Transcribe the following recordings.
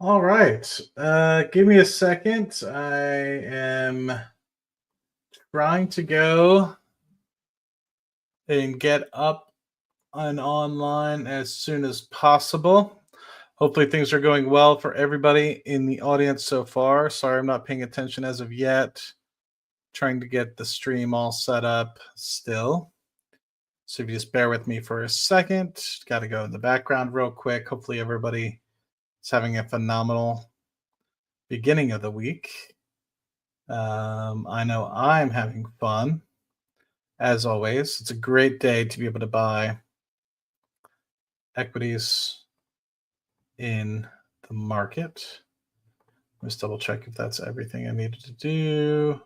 All right. Give me a second. I am trying to go and get up and online as soon as possible. Hopefully, things are going well for everybody in the audience so far. Sorry, I'm not paying attention as of yet. Trying to get the stream all set up still. So if you just bear with me for a second, got to go in the background real quick. Hopefully, everybody is having a phenomenal beginning of the week. I know I'm having fun as always. It's a great day to be able to buy equities in the market. Let's double check if that's everything I needed to do.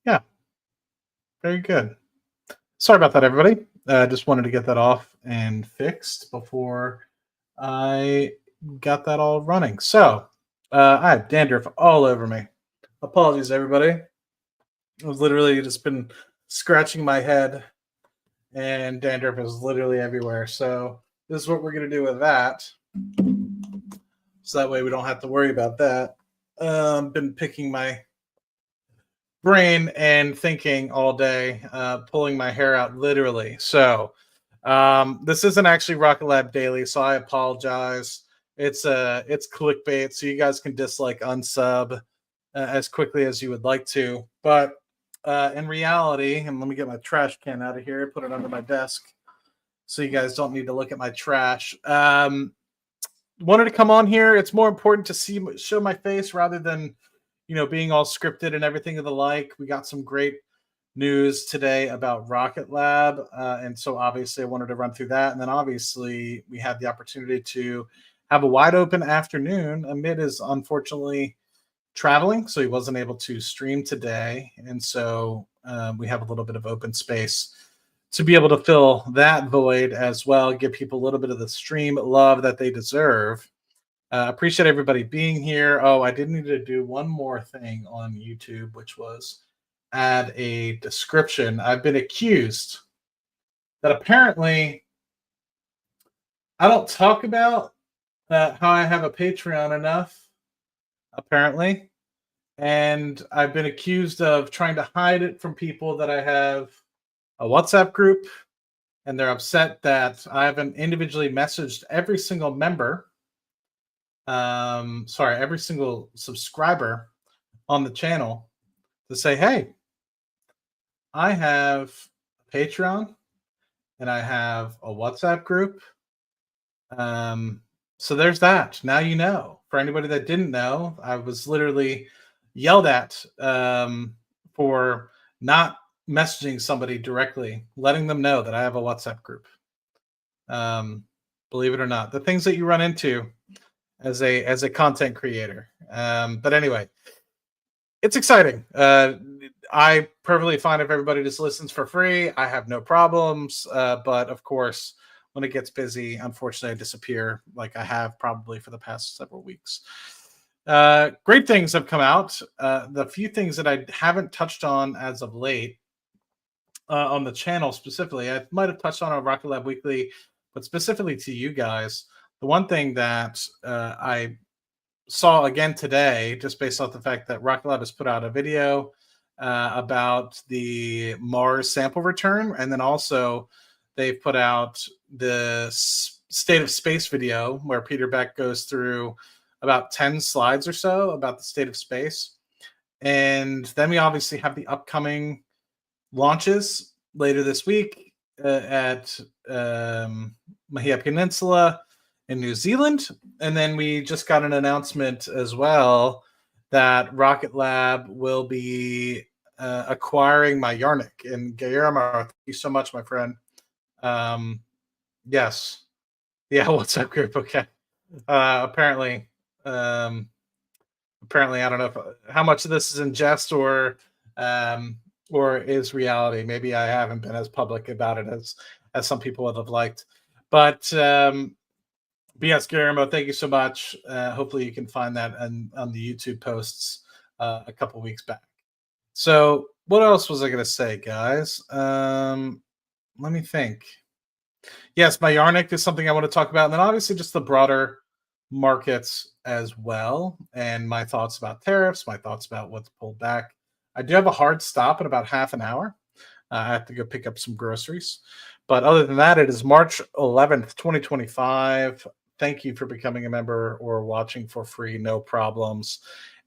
Yeah, very good. Sorry about that, everybody. Just wanted to get that off and fixed before I got that all running. So I have dandruff all over me. Apologies, everybody. I've literally just been scratching my head, and dandruff is literally everywhere. So this is what we're gonna do with that. So that way we don't have to worry about that. Been picking my brain and thinking all day, pulling my hair out literally. So this isn't actually Rocket Lab Daily, so I apologize. It's clickbait, so you guys can dislike, unsub as quickly as you would like to. But in reality, and let me get my trash can out of here, put it under my desk, so you guys don't need to look at my trash. Wanted to come on here. It's more important to show my face rather than being all scripted and everything of the like. We got some great news today about Rocket Lab, and so obviously I wanted to run through that. And then obviously we had the opportunity to have a wide open afternoon. Amit is unfortunately traveling, so he wasn't able to stream today, and so we have a little bit of open space to be able to fill that void as well, give people a little bit of the stream love that they deserve. Appreciate everybody being here. Oh, I did need to do one more thing on YouTube, which was add a description. I've been accused that apparently I don't talk about how I have a Patreon enough, apparently. And I've been accused of trying to hide it from people that I have a WhatsApp group, and they're upset that I haven't individually messaged every single member, every single subscriber on the channel to say, hey, I have a Patreon and I have a WhatsApp group. So there's that. Now you know. For anybody that didn't know, I was literally yelled at for not messaging somebody directly, letting them know that I have a WhatsApp group. Believe it or not, the things that you run into as a content creator. But anyway, it's exciting. I perfectly fine if everybody just listens for free. I have no problems. But of course, when it gets busy, unfortunately, I disappear like I have probably for the past several weeks. Great things have come out. The few things that I haven't touched on as of late on the channel specifically, I might have touched on Rocket Lab Weekly, but specifically to you guys, the one thing that I saw again today, just based off the fact that Rocket Lab has put out a video about the Mars sample return, and then also they've put out the state of space video where Peter Beck goes through about 10 slides or so about the state of space. And then we obviously have the upcoming launches later this week at Mahia Peninsula in New Zealand. And then we just got an announcement as well that Rocket Lab will be acquiring Mynaric. And Guillermo, thank you so much, my friend. Yes. Yeah, what's up, group? Okay. Apparently, I don't know how much of this is in jest or is reality. Maybe I haven't been as public about it as some people would have liked. But yes, Guillermo, thank you so much. Hopefully you can find that on the YouTube posts a couple weeks back. So what else was I going to say, guys? Let me think. Yes, Mynaric is something I want to talk about. And then obviously just the broader markets as well, and my thoughts about tariffs, my thoughts about what's pulled back. I do have a hard stop in about half an hour. I have to go pick up some groceries. But other than that, it is March 11th, 2025. Thank you for becoming a member or watching for free. No problems.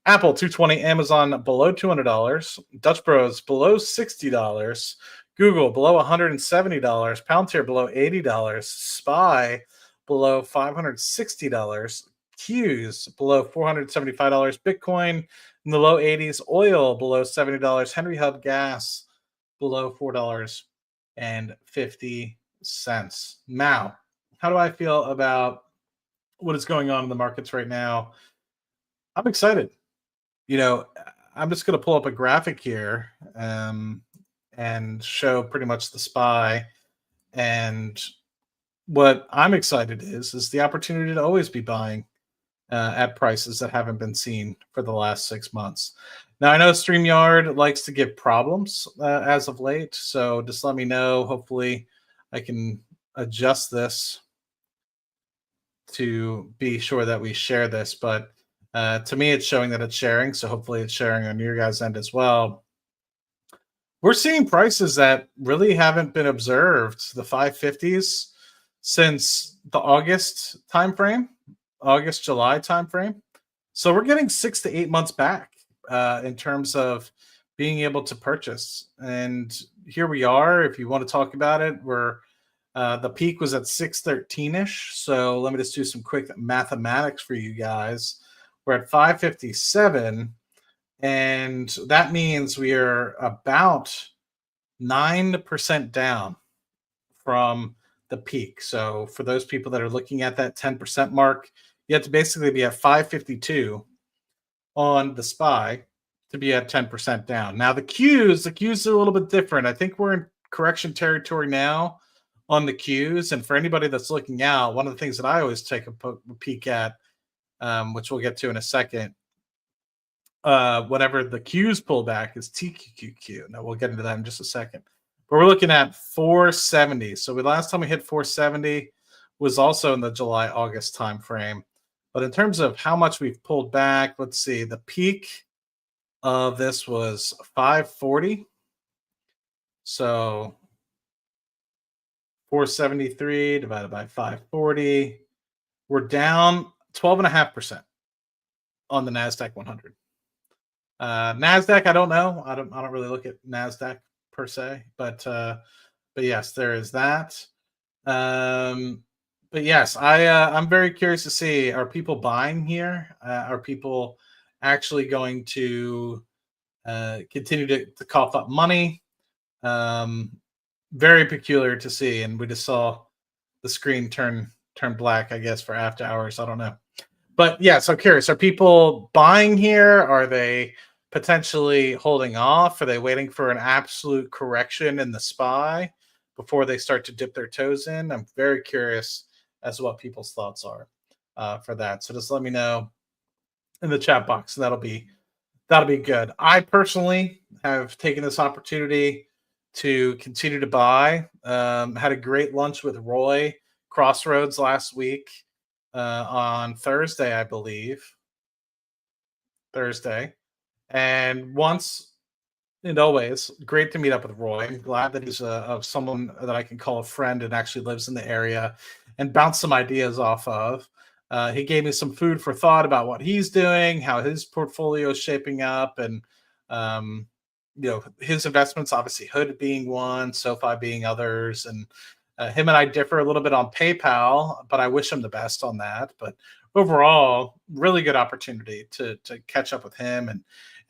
Apple 220, Amazon below $200, Dutch Bros below $60, Google below $170, Palantir below $80, Spy below $560, Q's below $475, Bitcoin in the low 80s, oil below $70, Henry Hub gas below $4.50. Now, how do I feel about what is going on in the markets right now? I'm excited. You know, I'm just going to pull up a graphic here and show pretty much the SPY. And what I'm excited is the opportunity to always be buying at prices that haven't been seen for the last 6 months. Now, I know StreamYard likes to give problems as of late, so just let me know. Hopefully, I can adjust this to be sure that we share this. But to me, it's showing that it's sharing, so hopefully, it's sharing on your guys' end as well. We're seeing prices that really haven't been observed, the 550s, since the August timeframe, August, July timeframe. So we're getting 6 to 8 months back in terms of being able to purchase. And here we are. If you want to talk about it, we're the peak was at 613-ish. So let me just do some quick mathematics for you guys. We're at 557, and that means we are about 9% down from the peak. So for those people that are looking at that 10% mark, you have to basically be at 552 on the SPY to be at 10% down. Now the Qs are a little bit different. I think we're in correction territory now on the Qs. And for anybody that's looking out, one of the things that I always take a peek at, which we'll get to in a second, whenever the Qs pull back, is TQQQ. Now we'll get into that in just a second. But we're looking at 470. So the last time we hit 470 was also in the July-August timeframe. But in terms of how much we've pulled back, let's see. The peak of this was 540. So 473 divided by 540. We're down 12.5% on the NASDAQ 100. NASDAQ, I don't know. I don't really look at NASDAQ per se, but yes, there is that. But yes, I'm very curious to see, are people buying here? Are people actually going to continue to cough up money? Very peculiar to see, and we just saw the screen turn black, I guess, for after hours. I don't know. But yeah, so curious, are people buying here? Are they potentially holding off? Are they waiting for an absolute correction in the SPY before they start to dip their toes in? I'm very curious as to what people's thoughts are for that. So just let me know in the chat box. That'll be good. I personally have taken this opportunity to continue to buy. Had a great lunch with Roy Crossroads last week on Thursday, I believe. Thursday. And once and always, great to meet up with Roy. I'm glad that he's of someone that I can call a friend and actually lives in the area and bounce some ideas off of. He gave me some food for thought about what he's doing, how his portfolio is shaping up, and his investments. Obviously, Hood being one, SoFi being others, and him and I differ a little bit on PayPal, but I wish him the best on that. But overall, really good opportunity to catch up with him and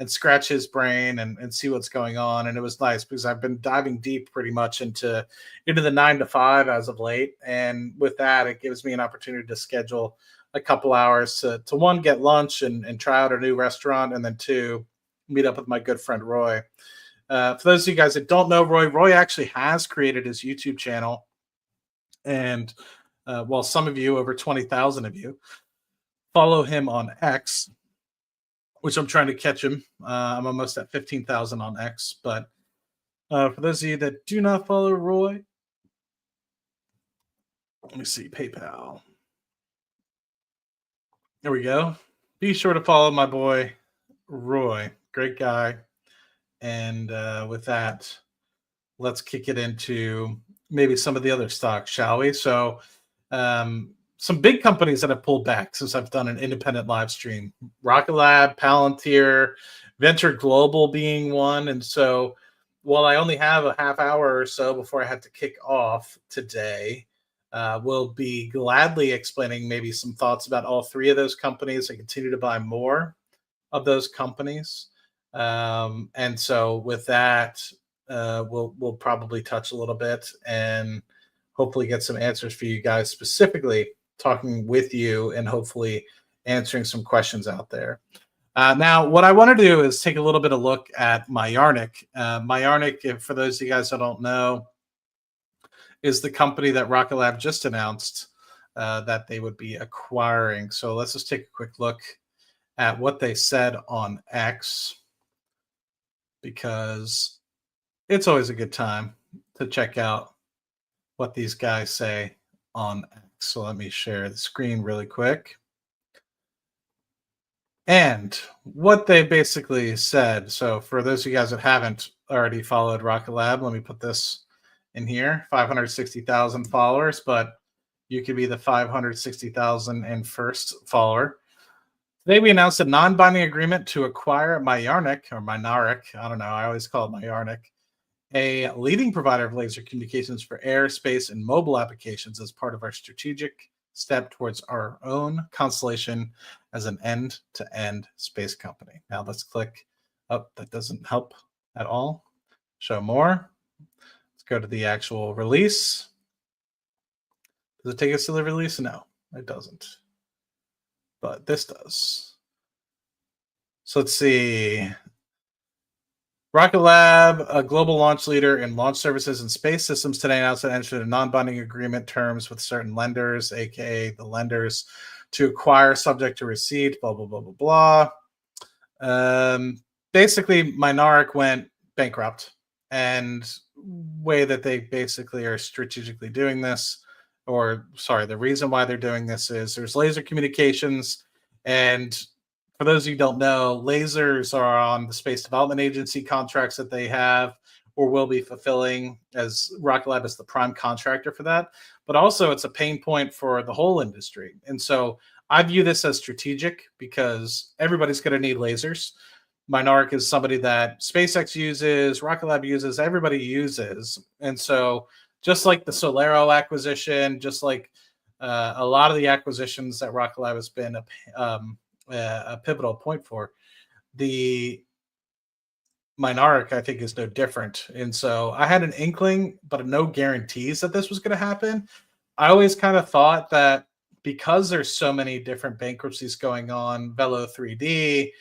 scratch his brain and see what's going on. And it was nice because I've been diving deep pretty much into the 9 to 5 as of late. And with that, it gives me an opportunity to schedule a couple hours to one, get lunch and try out a new restaurant, and then two, meet up with my good friend Roy. For those of you guys that don't know Roy actually has created his YouTube channel. And while some of you, over 20,000 of you, follow him on X, which I'm trying to catch him. I'm almost at 15,000 on X. But for those of you that do not follow Roy, let me see, PayPal. There we go. Be sure to follow my boy Roy. Great guy. And with that, let's kick it into maybe some of the other stocks, shall we? So, some big companies that have pulled back since I've done an independent live stream: Rocket Lab, Palantir, Venture Global being one. And so, while I only have a half hour or so before I have to kick off today, we'll be gladly explaining maybe some thoughts about all three of those companies. I continue to buy more of those companies. And so with that, we'll probably touch a little bit and hopefully get some answers for you guys, specifically talking with you and hopefully answering some questions out there. Now, what I want to do is take a little bit of look at Mynaric. Mynaric, for those of you guys that don't know, is the company that Rocket Lab just announced that they would be acquiring. So let's just take a quick look at what they said on X, because it's always a good time to check out what these guys say on X. So let me share the screen really quick. And what they basically said, so for those of you guys that haven't already followed Rocket Lab, let me put this in here: 560,000 followers, but you could be the 560,001st follower. Today, we announced a non-binding agreement to acquire Mynaric, I don't know, I always call it Mynaric, a leading provider of laser communications for air, space, and mobile applications as part of our strategic step towards our own constellation as an end-to-end space company. Now let's click up. That doesn't help at all. Show more. Let's go to the actual release. Does it take us to the release? No, it doesn't. But this does. So let's see. Rocket Lab, a global launch leader in launch services and space systems, today announced that entered a non-binding agreement terms with certain lenders, aka the lenders, to acquire subject to receipt, blah, blah, blah, blah, blah. Basically, Mynaric went bankrupt, and way that they basically are strategically doing this, or sorry, the reason why they're doing this is there's laser communications. And for those of you who don't know, lasers are on the Space Development Agency contracts that they have or will be fulfilling, as Rocket Lab is the prime contractor for that. But also, it's a pain point for the whole industry. And so I view this as strategic because everybody's going to need lasers. Mynaric is somebody that SpaceX uses, Rocket Lab uses, everybody uses. And so just like the Solero acquisition, just like a lot of the acquisitions that Rocket Lab has been a pivotal point for, the Mynaric, I think, is no different. And so I had an inkling, but no guarantees that this was going to happen. I always kind of thought that because there's so many different bankruptcies going on, Velo 3D,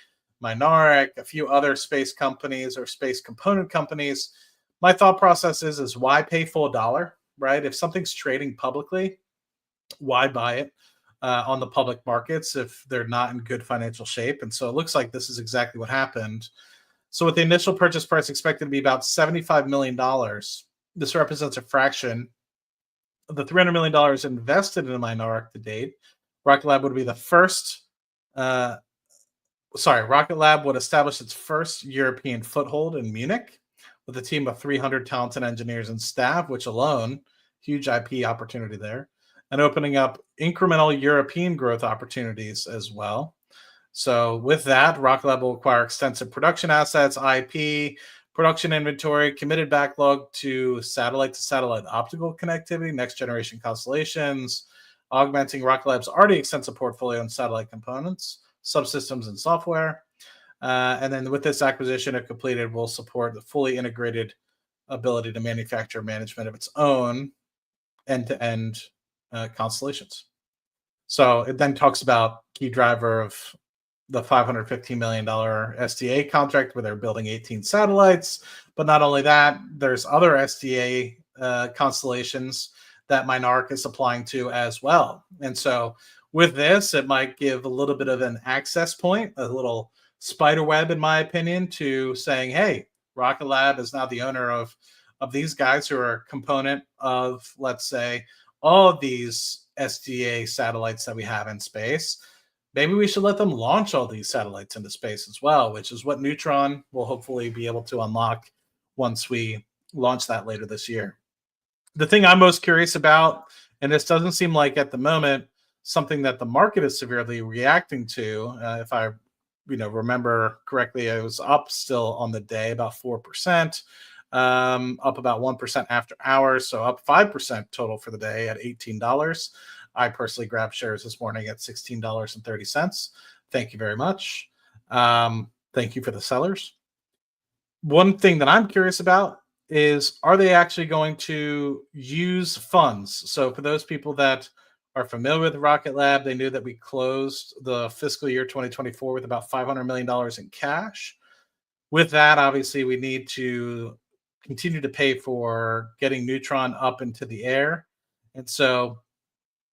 Mynaric, a few other space companies or space component companies, my thought process is why pay full dollar, right? If something's trading publicly, why buy it on the public markets if they're not in good financial shape? And so it looks like this is exactly what happened. So with the initial purchase price expected to be about $75 million, this represents a fraction of the $300 million invested in Mynaric to date. Rocket Lab would be the first, Rocket Lab would establish its first European foothold in Munich with a team of 300 talented engineers and staff, which alone, huge IP opportunity there, and opening up incremental European growth opportunities as well. So with that, Rocket Lab will acquire extensive production assets, IP, production inventory, committed backlog to satellite optical connectivity, next generation constellations, augmenting Rocket Lab's already extensive portfolio in satellite components, subsystems, and software. And then with this acquisition, if completed, will support the fully integrated ability to manufacture management of its own end-to-end constellations. So it then talks about key driver of the $515 million SDA contract where they're building 18 satellites. But not only that, there's other SDA constellations that Mynaric is applying to as well. And so with this, it might give a little bit of an access point, a little spider web, in my opinion, to saying, hey, Rocket Lab is now the owner of these guys who are a component of, let's say, all of these SDA satellites that we have in space. maybe we should let them launch all these satellites into space as well, which is what Neutron will hopefully be able to unlock once we launch that later this year. The thing I'm most curious about, and this doesn't seem like at the moment something that the market is severely reacting to. If I, remember correctly, it was up still on the day about 4%, up about 1% after hours, so up 5% total for the day at $18. I personally grabbed shares this morning at $16.30. Thank you very much. Thank you for the sellers. One thing that I'm curious about is, are they actually going to use funds? So for those people that are familiar with Rocket Lab, they knew that we closed the fiscal year 2024 with about $500 million in cash. With that, obviously, we need to continue to pay for getting Neutron up into the air. And so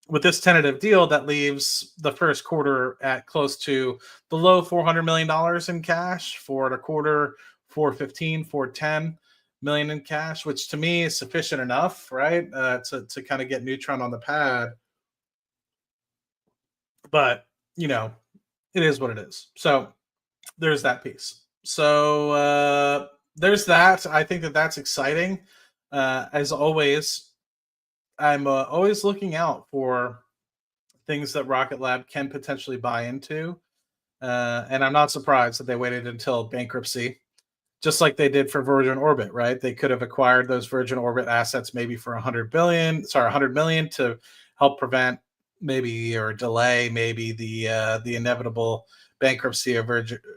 with this tentative deal, that leaves the first quarter at close to below $400 million in cash, for the quarter, 415, 410 million in cash, which to me is sufficient enough, right? To kind of get Neutron on the pad. But, it is what it is. So there's that piece. So there's that. I think that that's exciting. As always, I'm always looking out for things that Rocket Lab can potentially buy into. And I'm not surprised that they waited until bankruptcy, just like they did for Virgin Orbit, right? They could have acquired those Virgin Orbit assets maybe for 100 million to help prevent maybe or delay maybe the inevitable bankruptcy of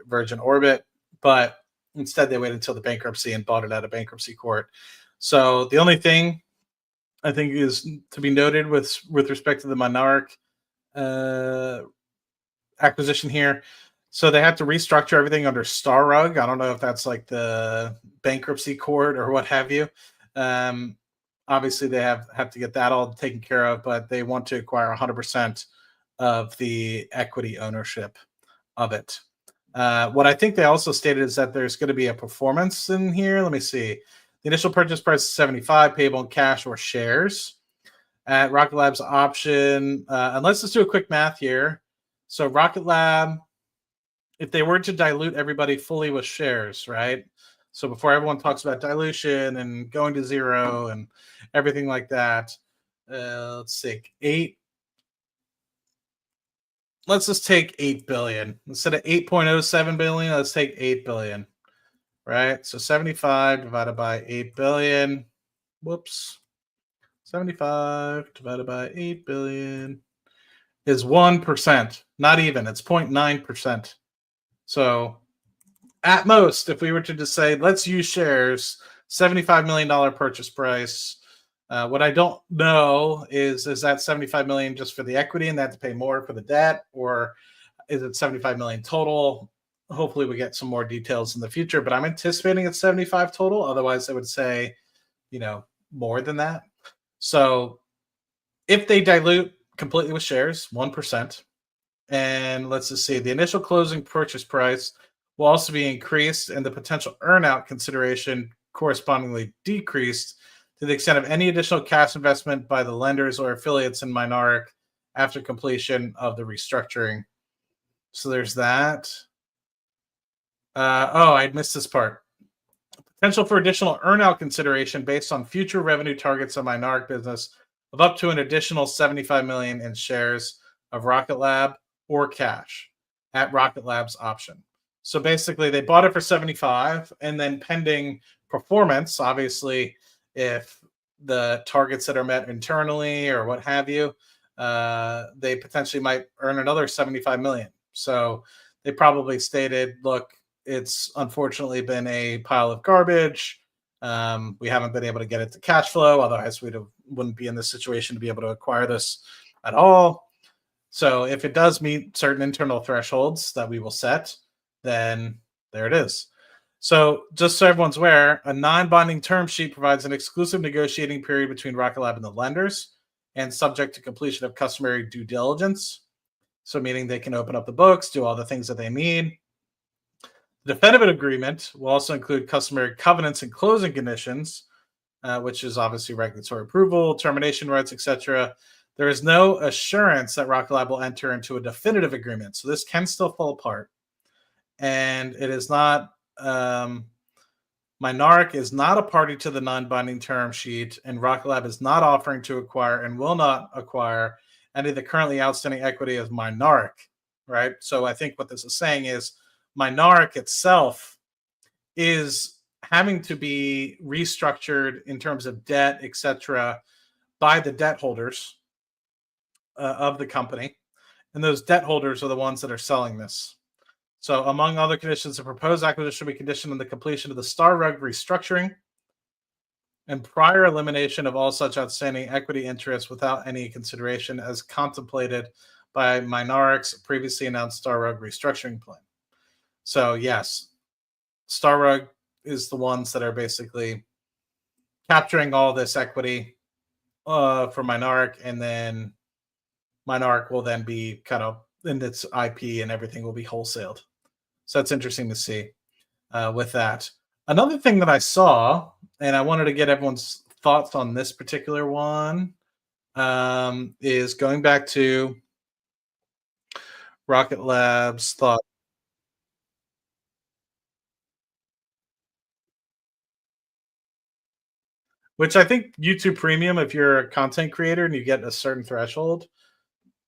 Virgin Orbit. But instead, they waited until the bankruptcy and bought it out of bankruptcy court. So the only thing I think is to be noted with respect to the Mynaric acquisition here. So they have to restructure everything under Star Rug. I don't know if that's like the bankruptcy court or what have you. Obviously, they have to get that all taken care of, but they want to acquire 100% of the equity ownership of it. What I think they also stated is that there's going to be a performance in here. Let me see. The initial purchase price is 75, payable in cash or shares. At Rocket Lab's option, and let's just do a quick math here. So Rocket Lab, if they were to dilute everybody fully with shares, right? So before everyone talks about dilution and going to zero and everything like that, let's see, let's just take 8 billion. Instead of 8.07 billion, let's take 8 billion, right? So 75 divided by 8 billion. Whoops. 75 divided by 8 billion is 1%. Not even. It's 0.9%. So at most, if we were to just say, let's use shares, $75 million purchase price. What I don't know is that 75 million just for the equity and they have to pay more for the debt, or is it 75 million total? Hopefully we get some more details in the future, but I'm anticipating it's 75 total. Otherwise, I would say, more than that. So if they dilute completely with shares, 1%, and let's just see, the initial closing purchase price will also be increased and the potential earnout consideration correspondingly decreased to the extent of any additional cash investment by the lenders or affiliates in Mynaric after completion of the restructuring. So there's that. I missed this part. Potential for additional earnout consideration based on future revenue targets of Mynaric business of up to an additional 75 million in shares of Rocket Lab or cash at Rocket Lab's option. So basically, they bought it for 75, and then pending performance, obviously, if the targets that are met internally or what have you, they potentially might earn another 75 million. So they probably stated, look, it's unfortunately been a pile of garbage. We haven't been able to get it to cash flow. Otherwise, wouldn't be in this situation to be able to acquire this at all. So if it does meet certain internal thresholds that we will set, then there it is. So just so everyone's aware, a non-binding term sheet provides an exclusive negotiating period between Rocket Lab and the lenders, and subject to completion of customary due diligence. So meaning they can open up the books, do all the things that they need. The definitive agreement will also include customary covenants and closing conditions, which is obviously regulatory approval, termination rights, etc. There is no assurance that Rocket Lab will enter into a definitive agreement. So this can still fall apart. And it is not, Mynaric is not a party to the non-binding term sheet, and Rocket Lab is not offering to acquire and will not acquire any of the currently outstanding equity of Mynaric, right? So I think what this is saying is Mynaric itself is having to be restructured in terms of debt, etc., by the debt holders of the company. And those debt holders are the ones that are selling this. So, among other conditions, the proposed acquisition will be conditioned on the completion of the Star Rug restructuring and prior elimination of all such outstanding equity interests without any consideration as contemplated by Mynaric's previously announced Star Rug restructuring plan. So, yes, Star Rug is the ones that are basically capturing all this equity for Mynaric, and then Mynaric will then be kind of in its IP and everything will be wholesaled. So that's interesting to see with that. Another thing that I saw, and I wanted to get everyone's thoughts on this particular one, is going back to Rocket Lab's thought. Which I think YouTube Premium, if you're a content creator and you get a certain threshold,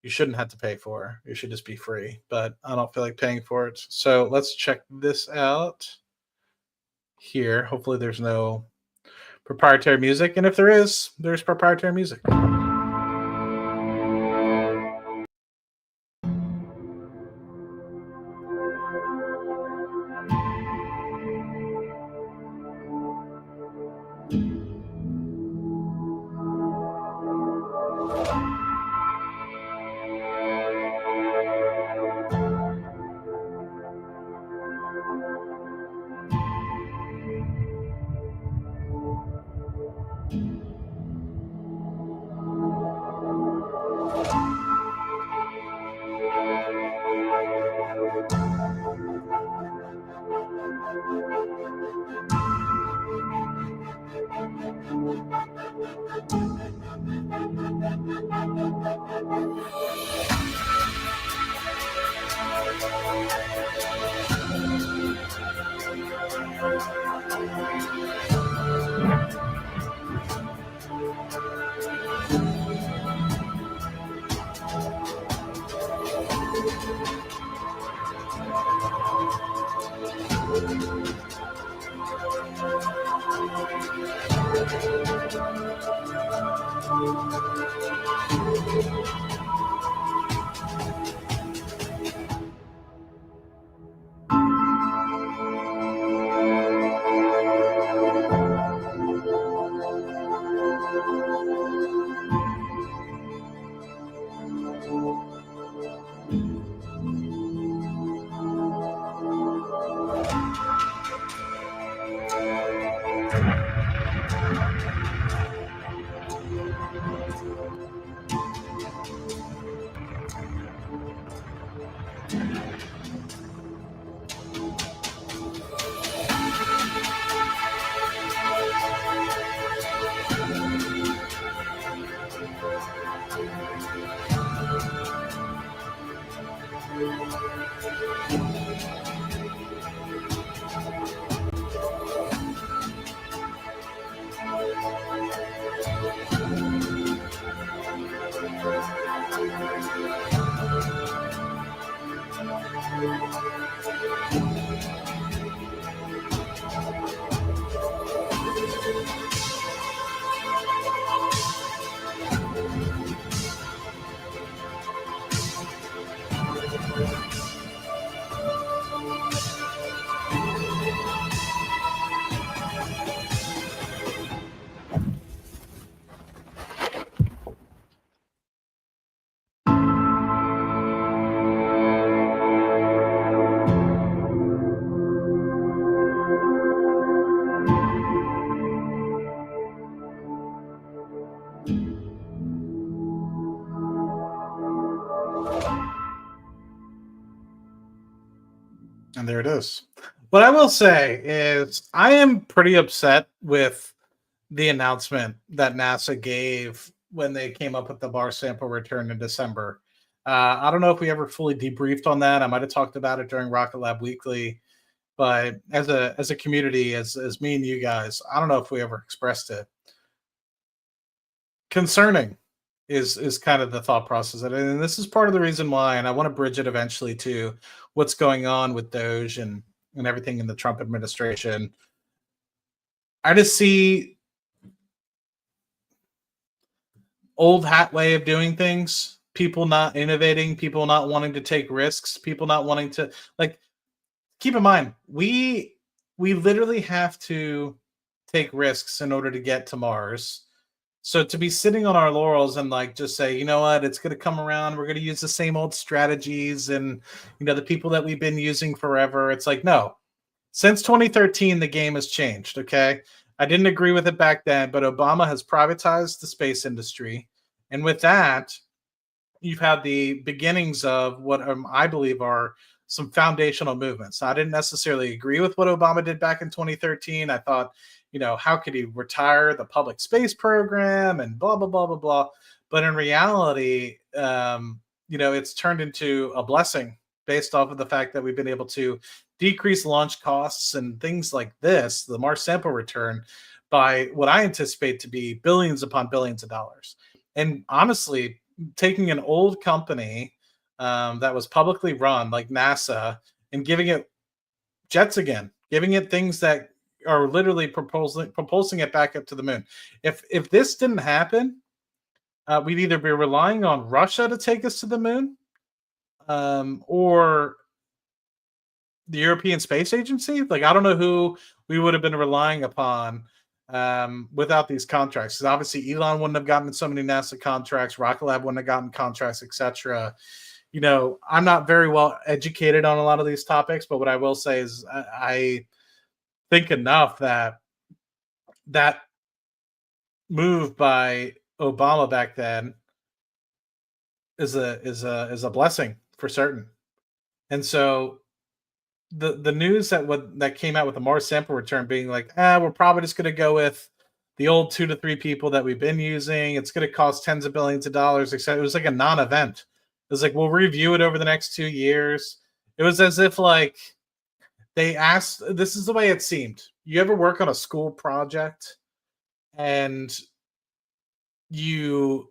you shouldn't have to pay for. It should just be free. But I don't feel like paying for it. So let's check this out here. Hopefully there's no proprietary music. And if there is, there's proprietary music. And there it is. What I will say is I am pretty upset with the announcement that NASA gave when they came up with the bar sample return in December. I don't know if we ever fully debriefed on that. I might have talked about it during Rocket Lab Weekly, but as a community, as me and you guys, I don't know if we ever expressed it. Concerning is kind of the thought process, and this is part of the reason why, and I want to bridge it eventually to what's going on with Doge and everything in the Trump administration. I just see old hat way of doing things, people not innovating, people not wanting to take risks, people not wanting to, like, keep in mind, we literally have to take risks in order to get to Mars. So to be sitting on our laurels and like just say, you know what, it's going to come around, we're going to use the same old strategies and the people that we've been using forever. It's like, no. Since 2013 the game has changed, okay? I didn't agree with it back then, but Obama has privatized the space industry. And with that, you've had the beginnings of what I believe are some foundational movements. I didn't necessarily agree with what Obama did back in 2013. I thought, how could he retire the public space program and blah, blah, blah, blah, blah. But in reality, it's turned into a blessing based off of the fact that we've been able to decrease launch costs and things like this, the Mars sample return, by what I anticipate to be billions upon billions of dollars. And honestly, taking an old company that was publicly run like NASA and giving it jets again, giving it things that are literally propulsing it back up to the moon. If this didn't happen, we'd either be relying on Russia to take us to the moon, or the European Space Agency. Like, I don't know who we would have been relying upon without these contracts. Because obviously Elon wouldn't have gotten so many NASA contracts, Rocket Lab wouldn't have gotten contracts, etc. I'm not very well educated on a lot of these topics, but what I will say is I think enough that move by Obama back then is a blessing for certain. And so the news that came out with the Mars sample return being like, we're probably just going to go with the old 2 to 3 people that we've been using. It's going to cost tens of billions of dollars, etc. It was like a non-event. It was like, we'll review it over the next 2 years. It was as if like they asked, this is the way it seemed. You ever work on a school project and you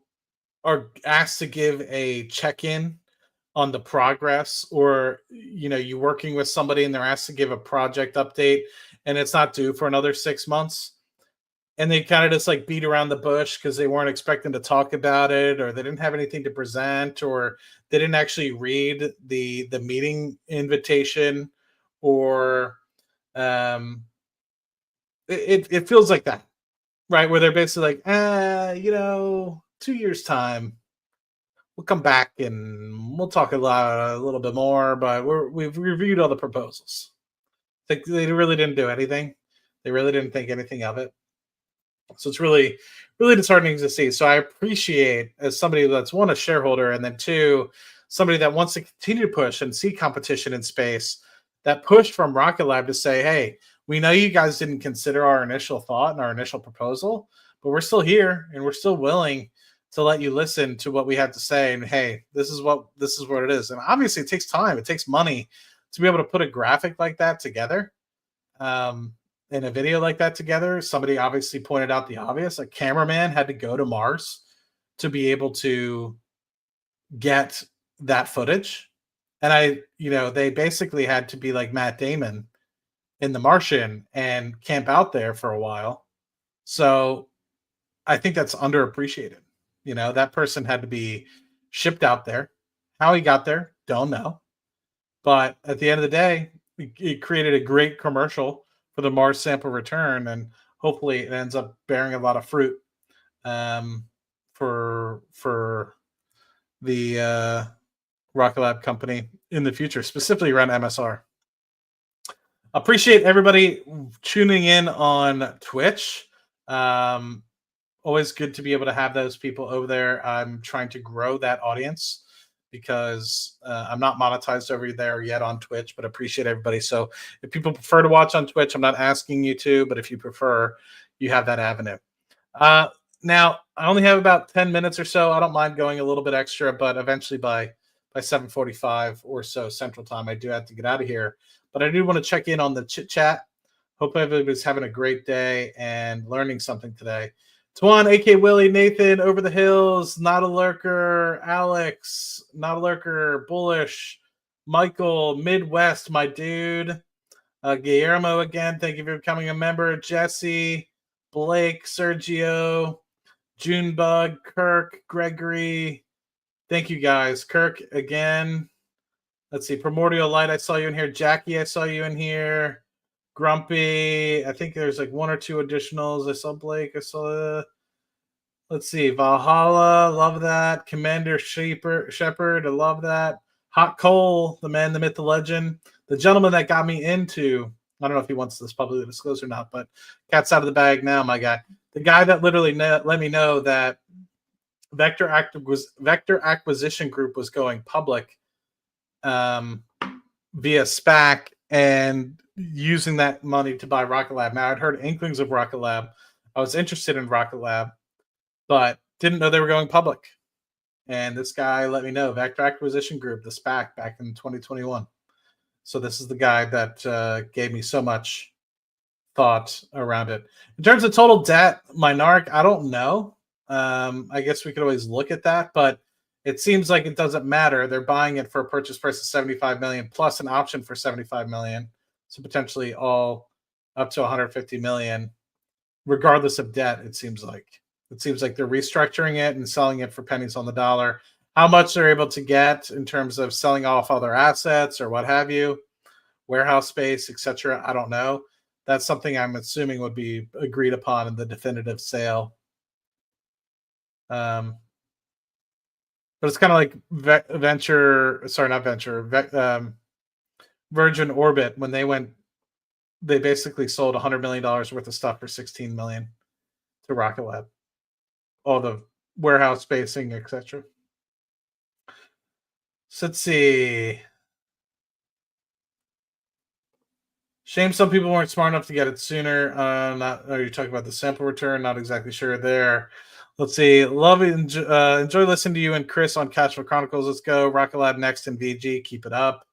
are asked to give a check-in on the progress, or you're working with somebody and they're asked to give a project update and it's not due for another 6 months, and they kind of just like beat around the bush because they weren't expecting to talk about it, or they didn't have anything to present, or they didn't actually read the meeting invitation, or it feels like that, right? Where they're basically like, 2 years time we'll come back and we'll talk a little bit more, but we've reviewed all the proposals. They really didn't do anything. They really didn't think anything of it. So it's really, really disheartening to see. So I appreciate, as somebody that's, one, a shareholder, and then two, somebody that wants to continue to push and see competition in space, that push from Rocket Lab to say, hey, we know you guys didn't consider our initial thought and our initial proposal, but we're still here and we're still willing to let you listen to what we have to say. And hey, this is what it is. And obviously it takes time, it takes money to be able to put a graphic like that together, in a video like that together. Somebody obviously pointed out the obvious. A cameraman had to go to Mars to be able to get that footage. And they basically had to be like Matt Damon in The Martian and camp out there for a while. So I think that's underappreciated. That person had to be shipped out there. How he got there, don't know. But at the end of the day, it created a great commercial for the Mars sample return, and hopefully it ends up bearing a lot of fruit for the Rocket Lab company in the future, specifically around MSR. Appreciate everybody tuning in on Twitch. Always good to be able to have those people over there. I'm trying to grow that audience because I'm not monetized over there yet on Twitch, but appreciate everybody. So if people prefer to watch on Twitch, I'm not asking you to, but if you prefer, you have that avenue. Now, I only have about 10 minutes or so. I don't mind going a little bit extra, but eventually by 7:45 or so Central Time, I do have to get out of here. But I do want to check in on the chit chat. Hope everybody's having a great day and learning something today. Twan, AK Willie, Nathan, Over the Hills, Not a Lurker, Alex, Not a Lurker, Bullish, Michael, Midwest, my dude, Guillermo again. Thank you for becoming a member. Jesse, Blake, Sergio, Junebug, Kirk, Gregory. Thank you guys. Kirk again. Let's see. Primordial Light, I saw you in here. Jackie, I saw you in here. Grumpy. I think there's like one or two additionals. I saw Blake. I saw. Let's see. Valhalla. Love that. Commander Shepherd. I love that. Hot Cole, the man, the myth, the legend. The gentleman that got me into. I don't know if he wants this publicly disclosed or not, but cat's out of the bag now, my guy. The guy that literally let me know that Vector Acquisition Group was going public via SPAC and using that money to buy Rocket Lab. Now, I'd heard inklings of Rocket Lab. I was interested in Rocket Lab, but didn't know they were going public. And this guy let me know, Vector Acquisition Group, the SPAC back in 2021. So this is the guy that gave me so much thought around it. In terms of total debt, Mynaric, I don't know. I guess we could always look at that, but it seems like it doesn't matter. They're buying it for a purchase price of 75 million plus an option for 75 million. So potentially all up to 150 million, regardless of debt, it seems like. It seems like they're restructuring it and selling it for pennies on the dollar. How much they're able to get in terms of selling off other assets or what have you, warehouse space, etc., I don't know. That's something I'm assuming would be agreed upon in the definitive sale. But it's kind of like Virgin Orbit, when they basically sold $100 million worth of stuff for $16 million to Rocket Lab, all the warehouse spacing, etc. So let's see. Shame some people weren't smart enough to get it sooner. Are you talking about the sample return? Not exactly sure there. Let's see. Enjoy listening to you and Chris on Cashflow Chronicles. Let's go. Rocket Lab next in VG. Keep it up.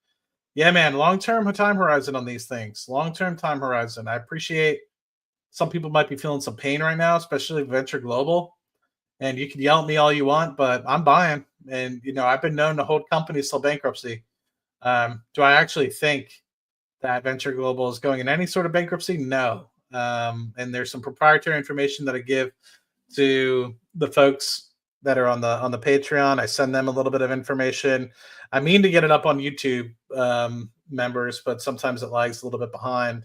Yeah, man. Long-term time horizon on these things. Long-term time horizon. I appreciate some people might be feeling some pain right now, especially Venture Global. And you can yell at me all you want, but I'm buying. And, I've been known to hold companies till bankruptcy. Do I actually think that Venture Global is going in any sort of bankruptcy? No. And there's some proprietary information that I give to the folks that are on the Patreon. I send them a little bit of information. I mean to get it up on YouTube members, but sometimes it lags a little bit behind.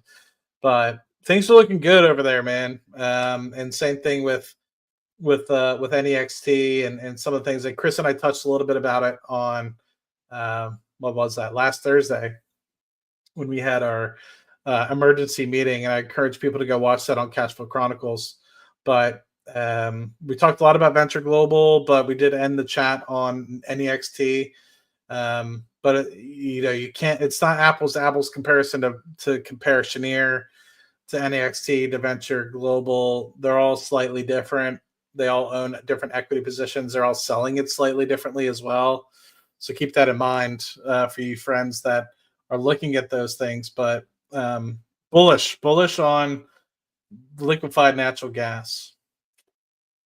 But things are looking good over there, man. And same thing with NEXT and some of the things that Chris and I touched a little bit about it on what was that, last Thursday when we had our emergency meeting, and I encourage people to go watch that on Cashflow Chronicles. But we talked a lot about Venture Global, but we did end the chat on NEXT. But you can't. It's not apples to apples comparison to compare Cheniere to NEXT to Venture Global. They're all slightly different. They all own different equity positions. They're all selling it slightly differently as well. So keep that in mind for you friends that are looking at those things. But bullish on liquefied natural gas.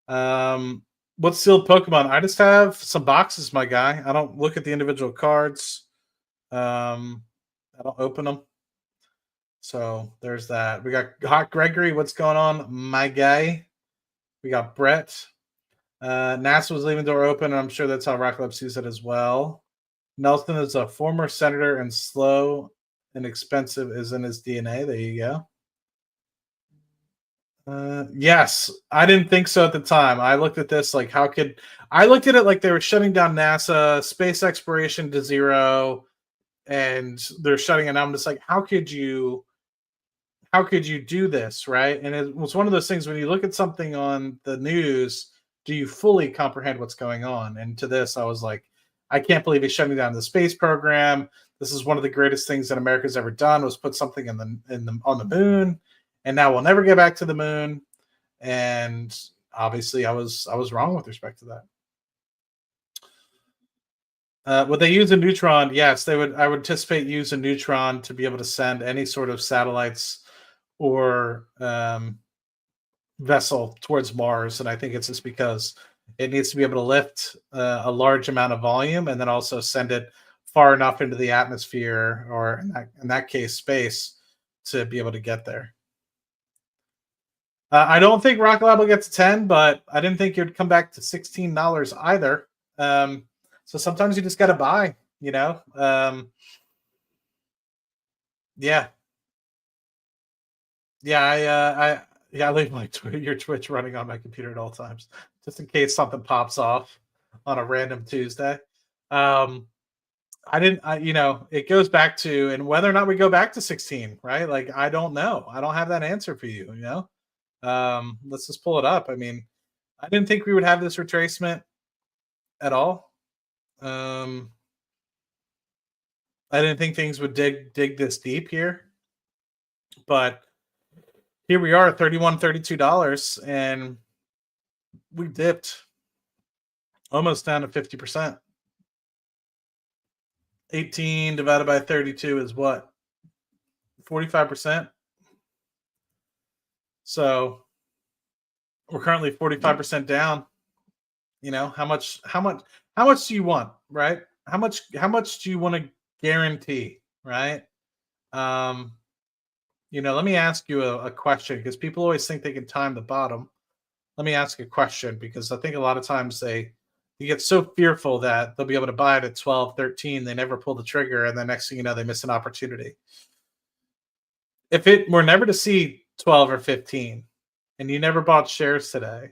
What's sealed Pokemon? I just have some boxes, my guy. I don't look at the individual cards. I don't open them. So there's that. We got Hot Gregory. What's going on, my guy? We got Brett. NASA was leaving the door open, and I'm sure that's how Rocket Lab sees it as well. Nelson is a former senator, and slow and expensive is in his DNA. There you go. Yes, I didn't think so at the time. I looked at this like, I looked at it like they were shutting down NASA, space exploration to zero, and they're shutting it down. I'm just like, how could you do this, right? And it was one of those things when you look at something on the news, do you fully comprehend what's going on? And to this, I was like, I can't believe he's shutting down the space program. This is one of the greatest things that America's ever done, was put something on the moon, and now we'll never get back to the moon. And obviously I was wrong with respect to that. Would they use a neutron? Yes, they would. I would anticipate use a neutron to be able to send any sort of satellites or vessel towards Mars, and I think it's just because it needs to be able to lift a large amount of volume and then also send it far enough into the atmosphere, or in that case, space, to be able to get there. I don't think Rocket Lab will get to 10, but I didn't think it would come back to $16 either. So sometimes you just got to buy, you know? Yeah. Yeah. I leave my your Twitch running on my computer at all times, just in case something pops off on a random Tuesday. Um, it goes back to, and whether or not we go back to 16, right? Like, I don't know. I don't have that answer for you, you know? Let's just pull it up. I mean, I didn't think we would have this retracement at all. Um, I didn't think things would dig this deep here, but here we are, $31, $32, and we dipped almost down to 50%. 18 divided by 32 is what? 45%. So we're currently 45% down. You know, how much do you want, right? How much do you want to guarantee, right? Um, let me ask you a question, because people always think they can time the bottom. Let me ask a question, because I think a lot of times they get so fearful that they'll be able to buy it at 12, 13. They never pull the trigger, and the next thing you know, they miss an opportunity. If it were never to see 12 or 15, and you never bought shares today,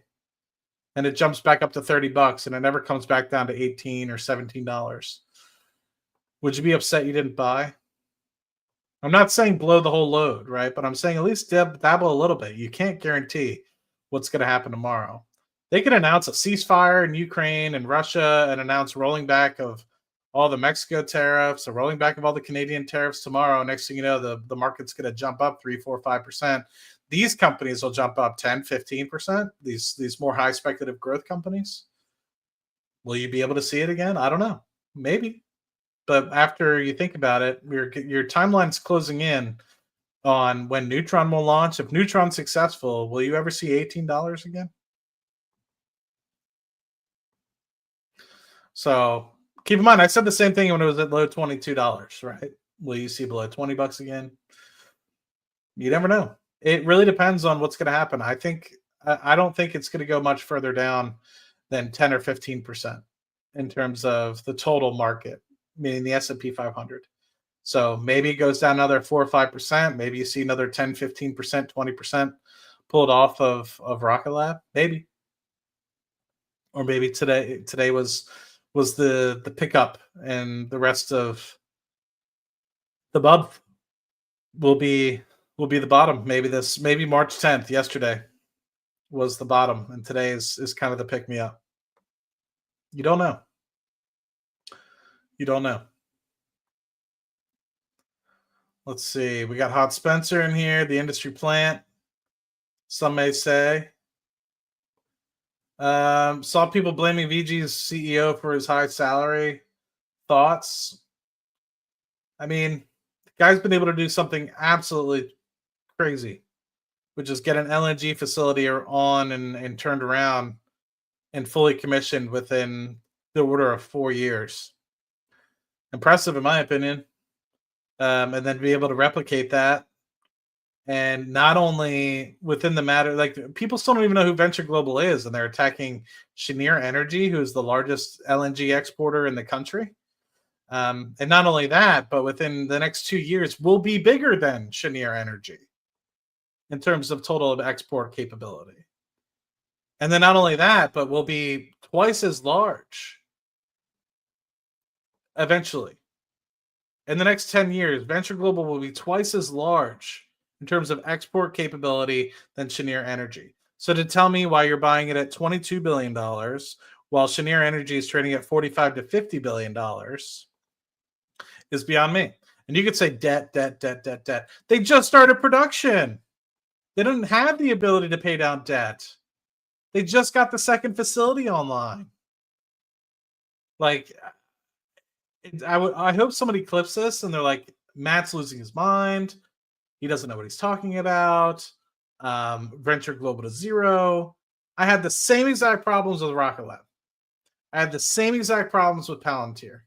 and it jumps back up to $30, and it never comes back down to 18 or $17, would you be upset you didn't buy? I'm not saying blow the whole load, right? But I'm saying at least dabble a little bit. You can't guarantee what's going to happen tomorrow. They could announce a ceasefire in Ukraine and Russia, and announce rolling back of all the Mexico tariffs, or rolling back of all the Canadian tariffs tomorrow. Next thing you know, the market's going to jump up 3, 4, 5%. These companies will jump up 10, 15%. These more high speculative growth companies. Will you be able to see it again? I don't know. Maybe. But after you think about it, your timeline's closing in on when Neutron will launch. If Neutron's successful, will you ever see $18 again? So keep in mind, I said the same thing when it was at low $22, right? Will you see below $20 again? You never know. It really depends on what's going to happen. I don't think it's going to go much further down than 10 or 15% in terms of the total market, meaning the S&P 500. So maybe it goes down another 4 or 5%. Maybe you see another 10, 15%, 20% pulled off of Rocket Lab. Maybe. Or maybe today was the pickup, and the rest of the month will be the bottom. Maybe March 10th, yesterday, was the bottom, and today is kind of the pick me up. You don't know. You don't know. Let's see. We got Hot Spencer in here, the industry plant, some may say. Saw people blaming VG's CEO for his high salary. Thoughts? I mean, the guy's been able to do something absolutely crazy, which is get an LNG facility on and turned around and fully commissioned within the order of 4 years. Impressive, in my opinion. And then be able to replicate that. And not only within the matter, like, people still don't even know who Venture Global is, and they're attacking Cheniere Energy, who is the largest LNG exporter in the country. And not only that, but within the next 2 years, will be bigger than Cheniere Energy in terms of total export capability. And then not only that, but will be twice as large eventually. In the next 10 years, Venture Global will be twice as large in terms of export capability than Cheniere Energy. So to tell me why you're buying it at $22 billion, while Cheniere Energy is trading at $45 to $50 billion, is beyond me. And you could say debt. They just started production. They don't have the ability to pay down debt. They just got the second facility online. Like, I hope somebody clips this and they're like, Matt's losing his mind. He doesn't know what he's talking about. Venture global to zero. I had the same exact problems with Rocket Lab. I had the same exact problems with Palantir.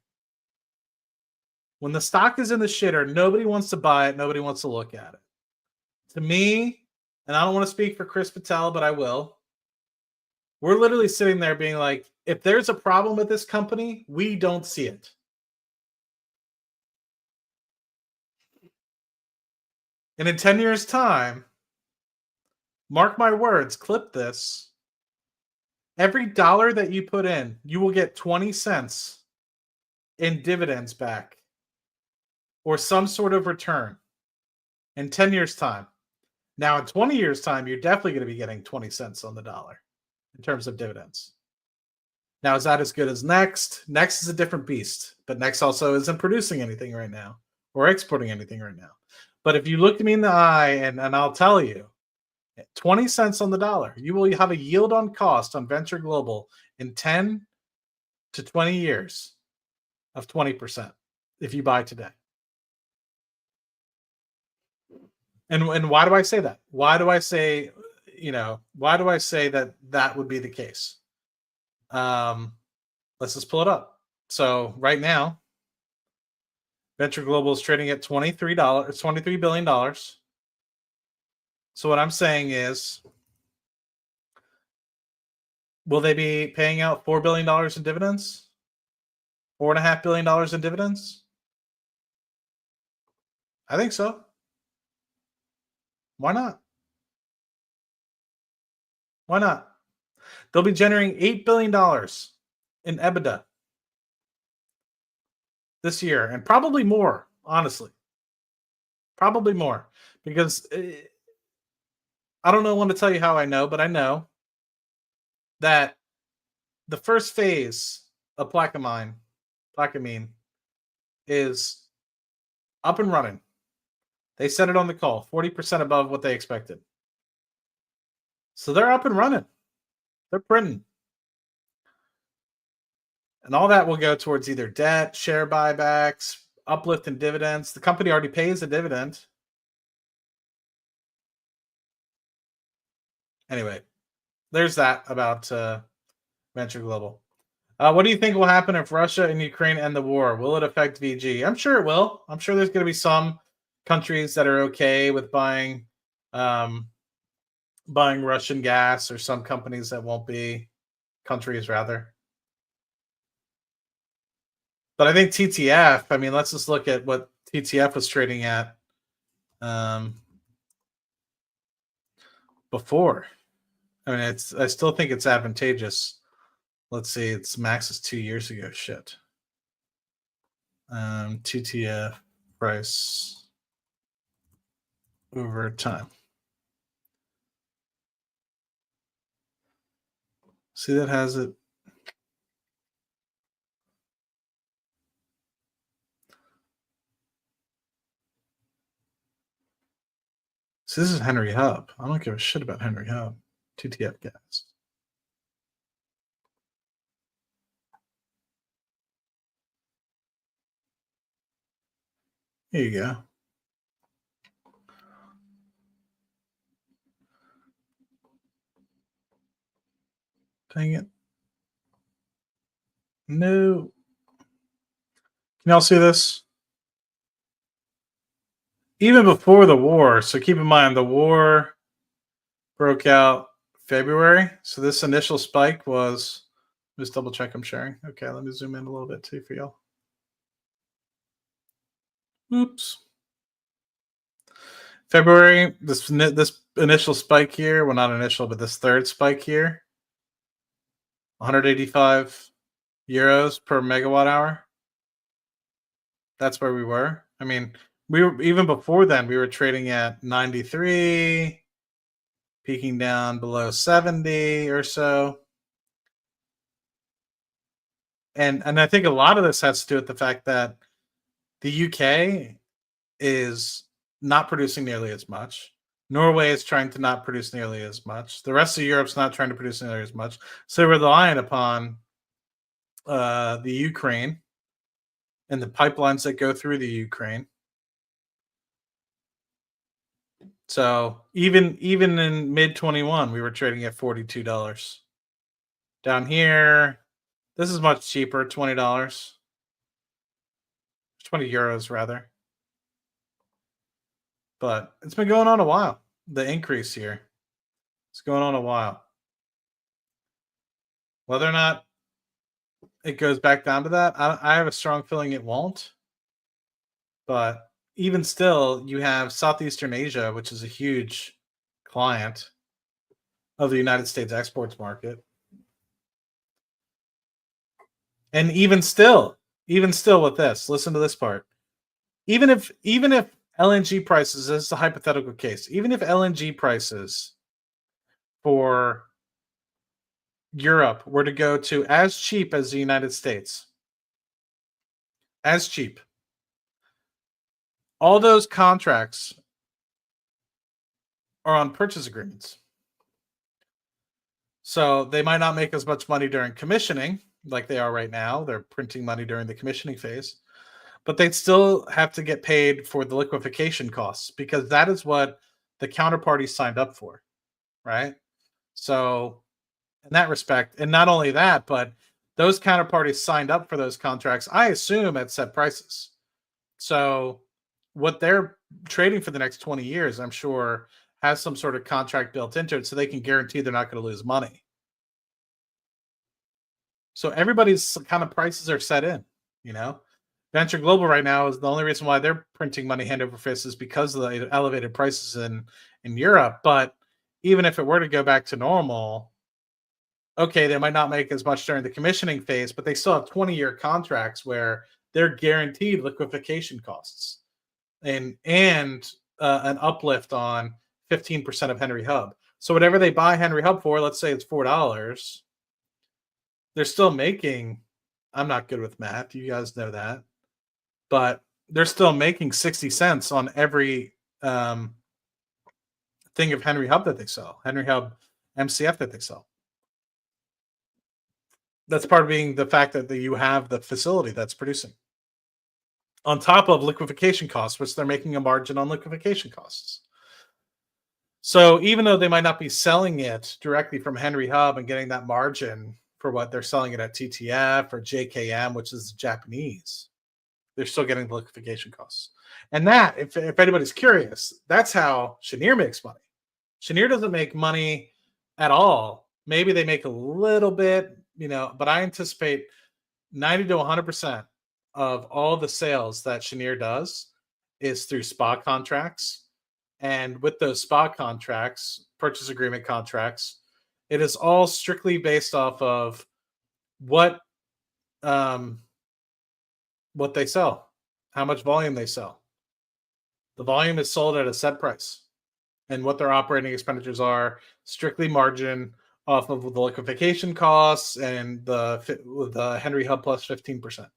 When the stock is in the shitter, nobody wants to buy it. Nobody wants to look at it. To me, and I don't want to speak for Chris Patel, but I will. We're literally sitting there being like, if there's a problem with this company, we don't see it. And in 10 years' time, mark my words, clip this. Every dollar that you put in, you will get 20 cents in dividends back or some sort of return in 10 years' time. Now, in 20 years' time, you're definitely going to be getting 20 cents on the dollar in terms of dividends. Now, is that as good as Next? Next is a different beast, but Next also isn't producing anything right now or exporting anything right now. But if you look me in the eye, and I'll tell you, 20 cents on the dollar, you will have a yield on cost on Venture Global in 10 to 20 years of 20% if you buy today. And why do I say that? Why do I say, why do I say that would be the case? Let's just pull it up. So right now, Venture Global is trading at $23 billion. So what I'm saying is, will they be paying out $4 billion in dividends? $4.5 billion in dividends? I think so. Why not? Why not? They'll be generating $8 billion in EBITDA this year, and probably more, honestly. Probably more. Because I don't want to tell you how I know, but I know that the first phase of Plaquemine is up and running. They said it on the call, 40% above what they expected. So they're up and running. They're printing. And all that will go towards either debt, share buybacks, uplift in dividends. The company already pays a dividend. Anyway, there's that about Venture Global. What do you think will happen if Russia and Ukraine end the war? Will it affect VG? I'm sure it will. I'm sure there's going to be some countries that are okay with buying Russian gas, or some companies that won't be. Countries, rather. But I think TTF, I mean, let's just look at what TTF was trading at before. I mean, I still think it's advantageous. Let's see, its max is 2 years ago. Shit. TTF price over time. See, that has it. So this is Henry Hub. I don't give a shit about Henry Hub. TTF gas. Here you go. Dang it. No. Can y'all see this? Even before the war, so keep in mind the war broke out February. So this initial spike was, just double check I'm sharing. Okay, let me zoom in a little bit too for y'all. Oops. February, this initial spike here, well, not initial, but this third spike here, 185 euros per megawatt hour. That's where we were. I mean, we were, even before then, we were trading at 93, peaking down below 70 or so. And I think a lot of this has to do with the fact that the UK is not producing nearly as much. Norway is trying to not produce nearly as much. The rest of Europe's not trying to produce nearly as much. So they're relying upon the Ukraine and the pipelines that go through the Ukraine. So even in mid 21, we were trading at $42. Down here, this is much cheaper, $20. 20 euros rather. But it's been going on a while. The increase here. It's going on a while. Whether or not it goes back down to that, I have a strong feeling it won't. But even still, you have Southeastern Asia, which is a huge client of the United States exports market. And even still with this, listen to this part. Even if LNG prices, this is a hypothetical case, even if LNG prices for Europe were to go to as cheap as the United States, as cheap, all those contracts are on purchase agreements. So they might not make as much money during commissioning like they are right now. They're printing money during the commissioning phase, but they'd still have to get paid for the liquefaction costs because that is what the counterparty signed up for, right? So in that respect, and not only that, but those counterparties signed up for those contracts, I assume, at set prices. So what they're trading for the next 20 years, I'm sure, has some sort of contract built into it so they can guarantee they're not going to lose money. So everybody's kind of prices are set in, you know. Venture Global right now is the only reason why they're printing money hand over fist is because of the elevated prices in Europe. But even if it were to go back to normal, okay, they might not make as much during the commissioning phase, but they still have 20-year contracts where they're guaranteed liquefaction costs and an uplift on 15% of Henry Hub. So whatever they buy Henry Hub for, let's say it's $4, they're still making. I'm not good with math. You guys know that, but they're still making 60 cents on every thing of Henry Hub that they sell, Henry Hub MCF that they sell. That's part of being the fact that you have the facility that's producing. On top of liquefaction costs, which they're making a margin on liquefaction costs. So even though they might not be selling it directly from Henry Hub and getting that margin for what they're selling it at TTF or JKM, which is Japanese, they're still getting the liquefaction costs. And that, if anybody's curious, that's how Cheniere makes money. Cheniere doesn't make money at all. Maybe they make a little bit, but I anticipate 90 to 100% of all the sales that Cheniere does is through SPA contracts. And with those SPA contracts, purchase agreement contracts, it is all strictly based off of what they sell, how much volume they sell. The volume is sold at a set price, and what their operating expenditures are strictly margin off of the liquefaction costs and the Henry Hub plus 15%.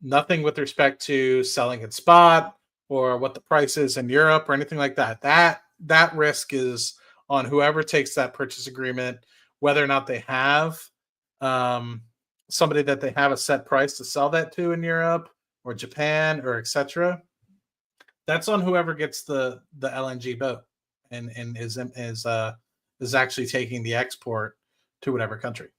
Nothing with respect to selling at spot or what the price is in Europe or anything like that. That risk is on whoever takes that purchase agreement, whether or not they have somebody that they have a set price to sell that to in Europe or Japan or etc. That's on whoever gets the LNG boat and is actually taking the export to whatever country.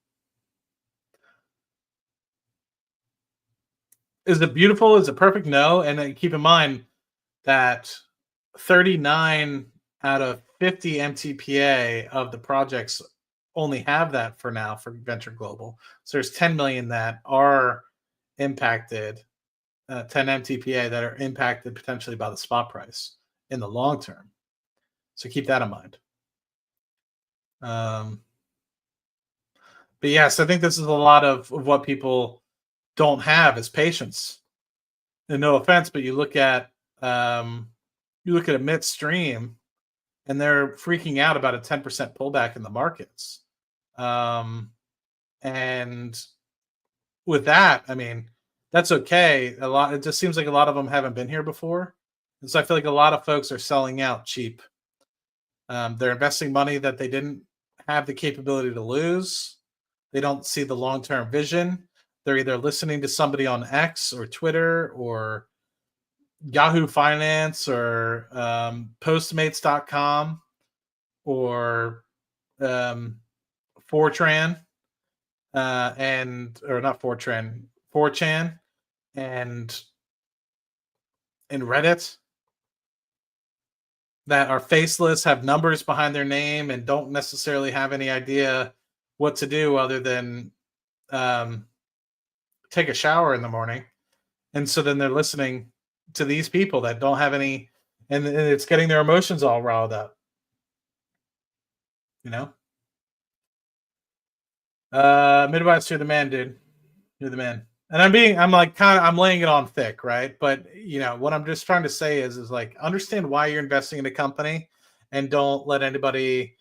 Is it beautiful? Is it perfect? No. And then keep in mind that 39 out of 50 MTPA of the projects only have that for now for Venture Global. So there's 10 million that are impacted, 10 MTPA that are impacted potentially by the spot price in the long term. So keep that in mind. But yes, I think this is a lot of what people don't have is patience. And no offense, but you look at a midstream, and they're freaking out about a 10% pullback in the markets. And with that, I mean, that's okay. It just seems like a lot of them haven't been here before, And so I feel like a lot of folks are selling out cheap. They're investing money that they didn't have the capability to lose. They don't see the long term vision. They're either listening to somebody on X or Twitter or Yahoo Finance or Postmates.com or um, Fortran and or not Fortran, 4chan and Reddit that are faceless, have numbers behind their name, and don't necessarily have any idea what to do other than um, take a shower in the morning. And so then they're listening to these people that don't have any, and it's getting their emotions all riled up, you know? Midwest, you're the man, dude. You're the man. And I'm like I'm laying it on thick, right? But what I'm just trying to say is like understand why you're investing in a company and don't let anybody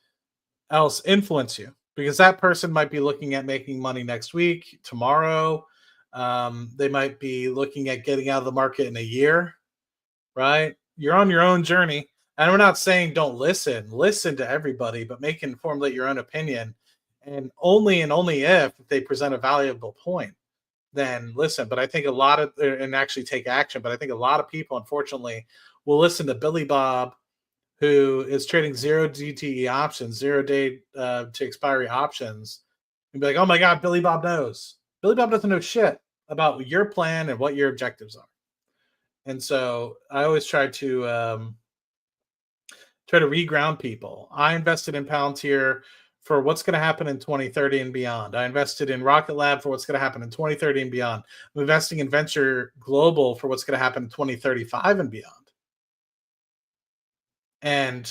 else influence you because that person might be looking at making money next week, tomorrow. They might be looking at getting out of the market in a year, right? You're on your own journey. And we're not saying don't listen to everybody, but formulate your own opinion. And only if they present a valuable point, then listen. But I think a lot of and actually take action. But I think a lot of people, unfortunately, will listen to Billy Bob, who is trading zero DTE options, 0 day to expiry options, and be like, "Oh my God, Billy Bob knows." Billy Bob doesn't know shit about your plan and what your objectives are. And so I always try to reground people. I invested in Palantir for what's going to happen in 2030 and beyond. I invested in Rocket Lab for what's going to happen in 2030 and beyond. I'm investing in Venture Global for what's going to happen in 2035 and beyond. And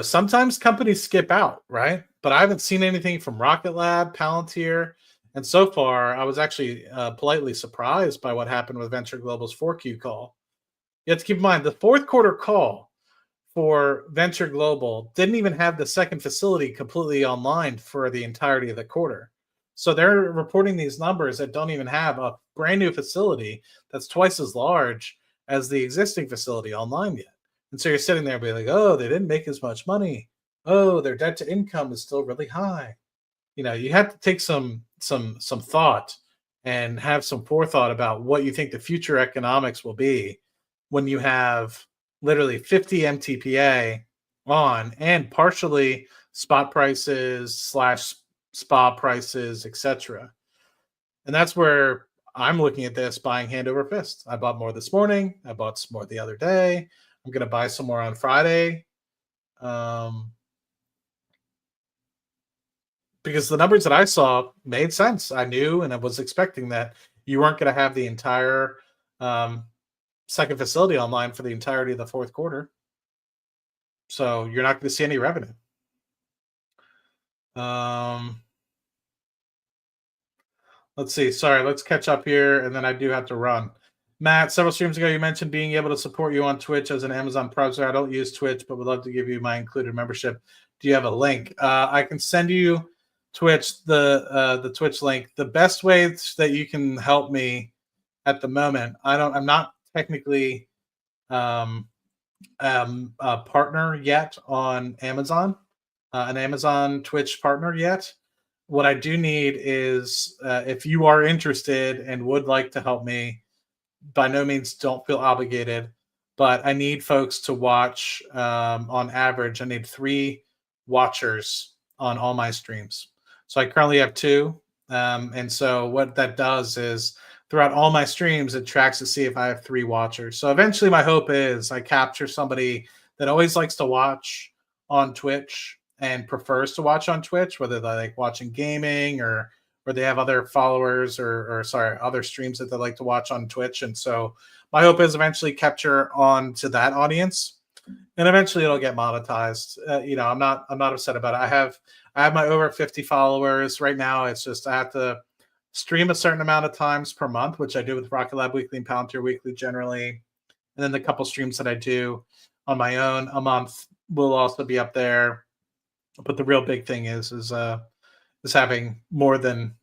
sometimes companies skip out, right? But I haven't seen anything from Rocket Lab, Palantir, and so far I was actually politely surprised by what happened with Venture Global's 4Q call. You have to keep in mind the fourth quarter call for Venture Global didn't even have the second facility completely online for the entirety of the quarter. So they're reporting these numbers that don't even have a brand new facility that's twice as large as the existing facility online yet. And so you're sitting there being like, oh, they didn't make as much money. Oh, their debt to income is still really high. You have to take some thought and have some forethought about what you think the future economics will be when you have literally 50 MTPA on and partially spot prices slash spa prices, etc. And that's where I'm looking at this buying hand over fist. I bought more this morning. I bought some more the other day. I'm going to buy some more on Friday. Because the numbers that I saw made sense. I knew and I was expecting that you weren't going to have the entire second facility online for the entirety of the fourth quarter. So you're not going to see any revenue. Let's see. Sorry, let's catch up here, and then I do have to run. Matt, several streams ago, you mentioned being able to support you on Twitch as an Amazon project. I don't use Twitch, but would love to give you my included membership. Do you have a link? I can send you Twitch the Twitch link. The best way that you can help me at the moment, I'm not technically a partner yet on Amazon, an Amazon Twitch partner yet. What I do need is if you are interested and would like to help me, by no means don't feel obligated, but I need folks to watch on average. I need 3 watchers on all my streams. So I currently have 2. And so what that does is throughout all my streams, it tracks to see if I have 3 watchers. So eventually my hope is I capture somebody that always likes to watch on Twitch and prefers to watch on Twitch, whether they like watching gaming or they have other followers or other streams that they like to watch on Twitch. And so my hope is eventually capture on to that audience, and eventually it'll get monetized. I'm not upset about it. I have my over 50 followers right now. It's just I have to stream a certain amount of times per month, which I do with Rocket Lab Weekly and Palantir Weekly generally. And then the couple streams that I do on my own a month will also be up there. But the real big thing is having more than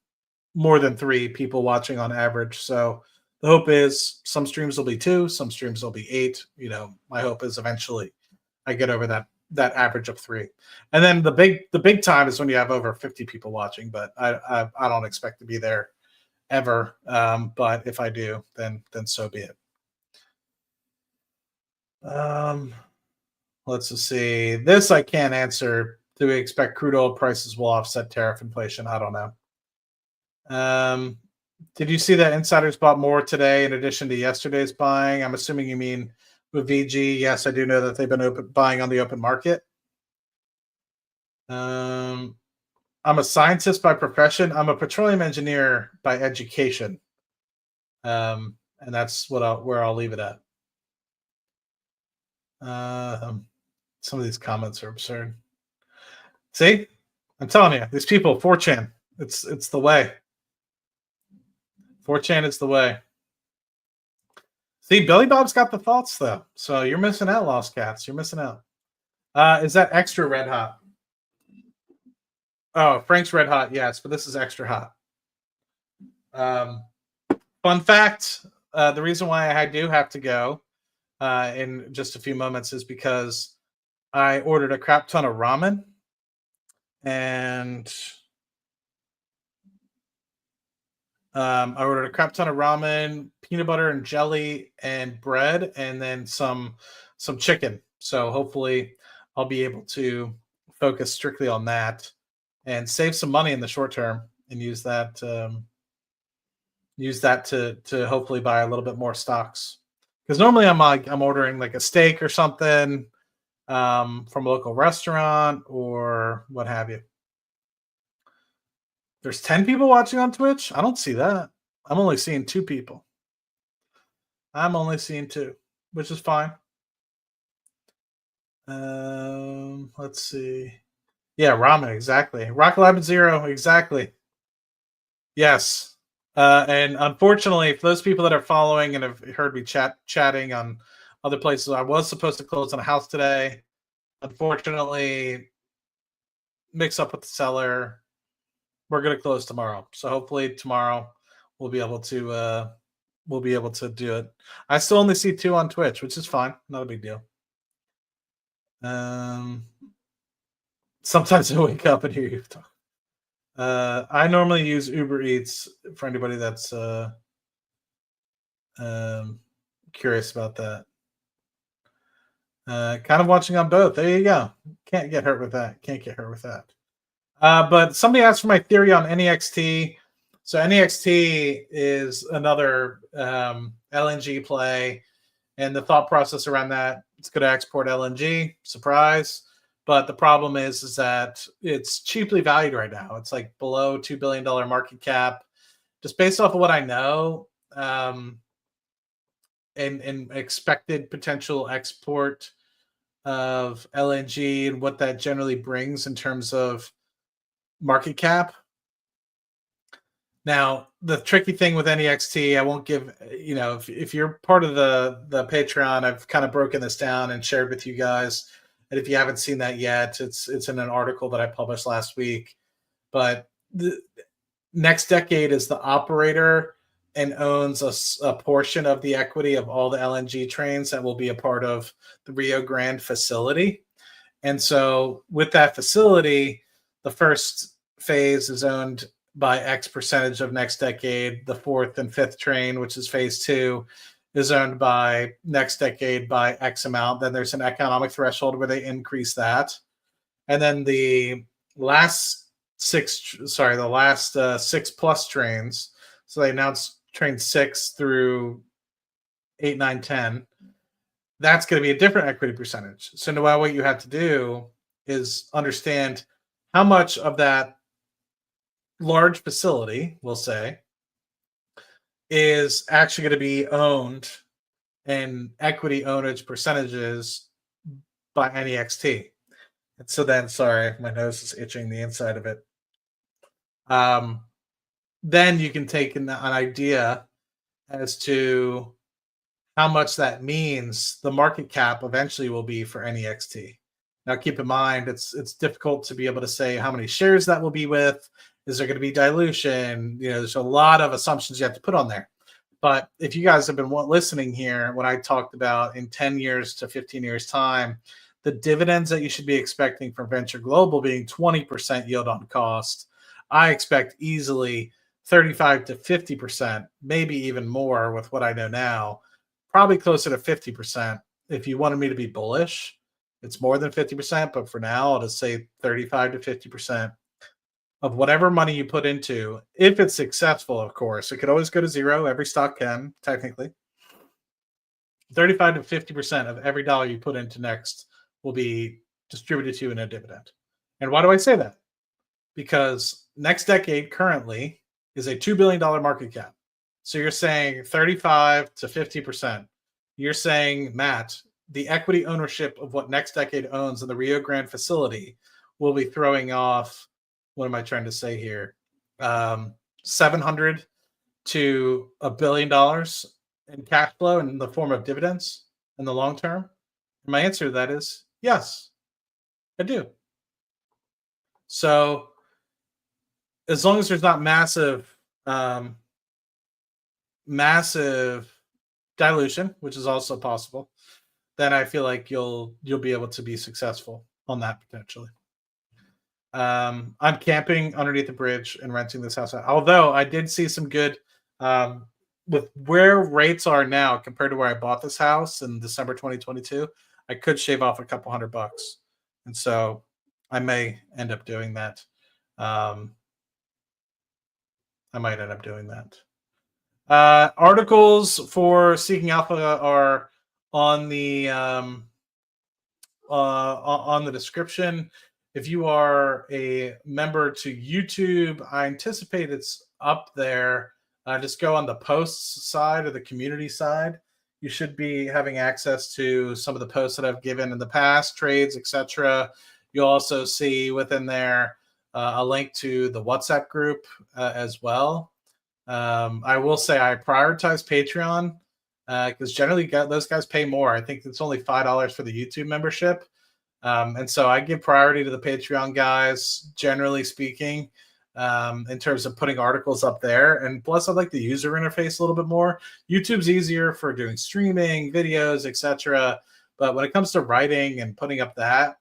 3 people watching on average. So The hope is some streams will be 2, some streams will be 8. My hope is eventually I get over that average of 3. And then the big time is when you have over 50 people watching, but I don't expect to be there ever. But if I do, then so be it. Let's just see. This I can't answer. Do we expect crude oil prices will offset tariff inflation? I don't know. Did you see that insiders bought more today in addition to yesterday's buying? I'm assuming you mean with VG. Yes, I do know that they've been buying on the open market. I'm a scientist by profession. I'm a petroleum engineer by education. And that's where I'll leave it at. Some of these comments are absurd. See, I'm telling you, these people, 4chan, it's the way. 4chan is the way. See, Billy Bob's got the thoughts though, so you're missing out, Lost Cats. You're missing out. Is that extra red hot? Oh, Frank's red hot, yes, but this is extra hot. Fun fact: the reason why I do have to go in just a few moments is because I ordered a crap ton of ramen, and I ordered a crap ton of ramen, peanut butter and jelly, and bread, and then some chicken. So hopefully, I'll be able to focus strictly on that and save some money in the short term, and use that to hopefully buy a little bit more stocks. Because normally I'm ordering like a steak or something from a local restaurant or what have you. There's 10 people watching on Twitch? I don't see that. I'm only seeing 2 people. I'm only seeing 2, which is fine. Let's see. Yeah, ramen, exactly. Rock Lab Zero, exactly. Yes. And unfortunately, for those people that are following and have heard me chatting on other places, I was supposed to close on a house today. Unfortunately, mix up with the seller. We're going to close tomorrow. So hopefully tomorrow we'll be able to do it. I still only see 2 on Twitch, which is fine. Not a big deal. Sometimes I wake up and hear you talk. I normally use Uber Eats for anybody that's curious about that. Kind of watching on both. There you go. Can't get hurt with that. But somebody asked for my theory on NEXT. So NEXT is another LNG play, and the thought process around that, it's going to export LNG. Surprise. But the problem is that it's cheaply valued right now. It's like below $2 billion market cap. Just based off of what I know, and expected potential export of LNG and what that generally brings in terms of market cap. Now, the tricky thing with NEXT, I won't give, if you're part of the Patreon, I've kind of broken this down and shared with you guys. And if you haven't seen that yet, it's in an article that I published last week. But the Next Decade is the operator and owns a portion of the equity of all the LNG trains that will be a part of the Rio Grande facility. And so with that facility, the first phase is owned by X percentage of Next Decade. The 4th and 5th train, which is phase 2, is owned by Next Decade by X amount. Then there's an economic threshold where they increase that. And then the last 6 plus trains. So they announced train 6 through 8, 9, 10. That's going to be a different equity percentage. So now what you have to do is understand how much of that large facility, we'll say, is actually going to be owned and equity ownage percentages by NEXT. And so then, sorry, my nose is itching the inside of it. Then you can take an idea as to how much that means the market cap eventually will be for NEXT. Now, keep in mind, it's difficult to be able to say how many shares that will be with. Is there going to be dilution? There's a lot of assumptions you have to put on there. But if you guys have been listening here, when I talked about in 10 years to 15 years time, the dividends that you should be expecting from venture global being 20% yield on cost, I expect easily 35 to 50%, maybe even more with what I know now, probably closer to 50%. If you wanted me to be bullish, it's more than 50%, but for now, I'll just say 35 to 50% of whatever money you put into, if it's successful, of course. It could always go to zero. Every stock can, technically. 35 to 50% of every dollar you put into Next will be distributed to you in a dividend. And why do I say that? Because Next Decade currently is a $2 billion market cap. So you're saying 35 to 50%. You're saying, Matt, the equity ownership of what Next Decade owns in the Rio Grande facility will be throwing off, what am I trying to say here? 700 to $1 billion in cash flow in the form of dividends in the long term? And my answer to that is yes, I do. So as long as there's not massive dilution, which is also possible, then I feel like you'll be able to be successful on that potentially. I'm camping underneath the bridge and renting this house out. Although I did see some good with where rates are now compared to where I bought this house in December 2022, I could shave off a couple $100. And so I may end up doing that. I might end up doing that. Articles for Seeking Alpha are on the description. If you are a member to YouTube, I anticipate it's up there. Just go on the posts side or the community side. You should be having access to some of the posts that I've given in the past, trades, etc. You'll also see within there a link to the WhatsApp group as well. I will say I prioritize Patreon because generally those guys pay more. I think it's only $5 for the YouTube membership. And so I give priority to the Patreon guys, generally speaking, in terms of putting articles up there. And plus, I like the user interface a little bit more. YouTube's easier for doing streaming, videos, etc. But when it comes to writing and putting up that,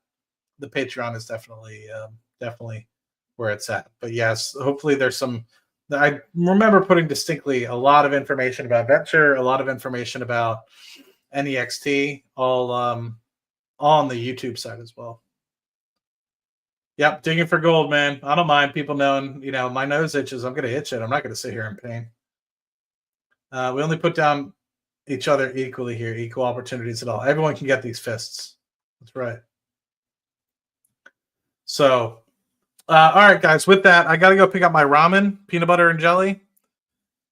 the Patreon is definitely where it's at. But yes, hopefully there's some. I remember putting distinctly a lot of information about venture, a lot of information about NEXT, all on the YouTube side as well. Yep, digging for gold, man. I don't mind people knowing, my nose itches. I'm going to itch it. I'm not going to sit here in pain. We only put down each other equally here, equal opportunities at all. Everyone can get these fists. That's right. So, all right, guys, with that, I got to go pick up my ramen, peanut butter and jelly.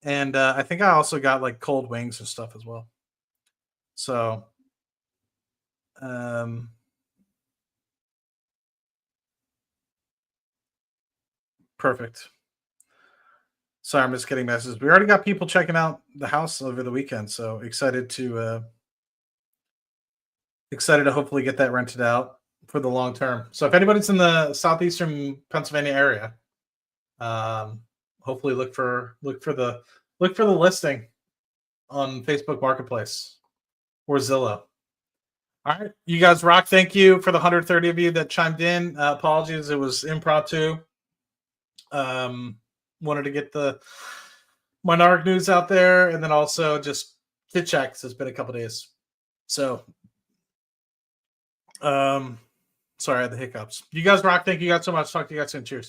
And I think I also got like cold wings and stuff as well. So, perfect. Sorry, I'm just getting messages. We already got people checking out the house over the weekend, so excited to hopefully get that rented out for the long term. So if anybody's in the southeastern Pennsylvania area, hopefully look for the listing on Facebook Marketplace or Zillow. All right, you guys rock. Thank you for the 130 of you that chimed in. Apologies, it was impromptu. Wanted to get the Mynaric news out there, and then also just chit chat because it's been a couple days. So, sorry, I had the hiccups. You guys rock. Thank you guys so much. Talk to you guys soon. Cheers.